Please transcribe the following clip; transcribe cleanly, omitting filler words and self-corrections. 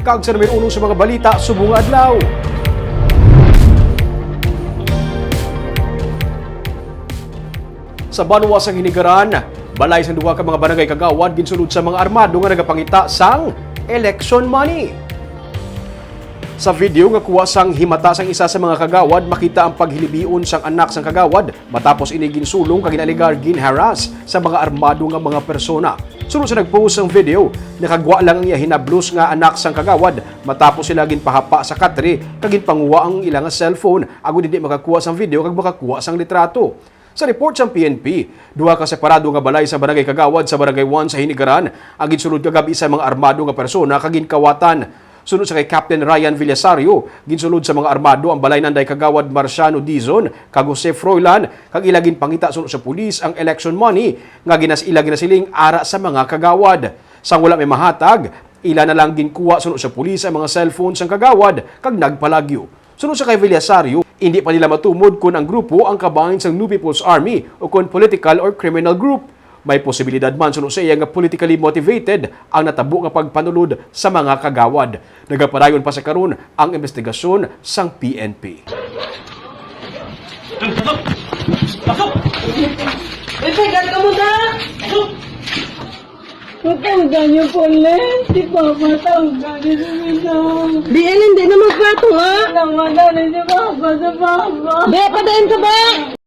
Kag sa numero 1 sa mga balita subong adlaw. Sa Banwa sang Hinigaran, balay sa duha ka mga barangay kagawad ginsulod sa mga armado nga nagapangita sang election money. Sa video nga kuha sang himata sang isa sa mga kagawad, makita ang paghilibion sang anak sang kagawad matapos ini ginsulong kag ginaligar ginharas sa mga armado nga mga persona. Sunod sa nagpost ang video, nakagwa lang ang iya hinablos nga anak sang kagawad matapos sila ginpahapa sa katre kag ginpanguha ang ilang cellphone agud hindi makakuha sang video kag makakuha sang litrato. Sa report sa PNP, duha ka separado nga balay sa barangay kagawad sa barangay 1 sa Hinigaran ang ginsulod kagabi sa mga armado nga persona kag ginkawatan. Sunod sa kay Captain Ryan Villasario, ginsulod sa mga armado ang balay nanday kagawad Marciano Dizon kag Jose Froilan kag ilagin pangita sunod sa pulis ang election money nga ginasiling ara sa mga kagawad. Sang wala may mahatag, ila na lang ginkuha sunod sa pulis ang mga cellphone sang kagawad kag nagpalagyo. Sunod sa kay Villasario, hindi pa nila matumod kung ang grupo ang kabahin sang New People's Army o kung political or criminal group. May posibilidad man sunod sa iya nga politically motivated ang natabo nga pagpanulod sa mga kagawad. Nagapadayon pa sa karon ang investigasyon sang PNP. Matanggan niyo po, Len. Si Papa, tanggan niyo sa Di, Ellen, di na magpato, ha? Naman na rin si Papa sa Papa. Be, padayin ka ba?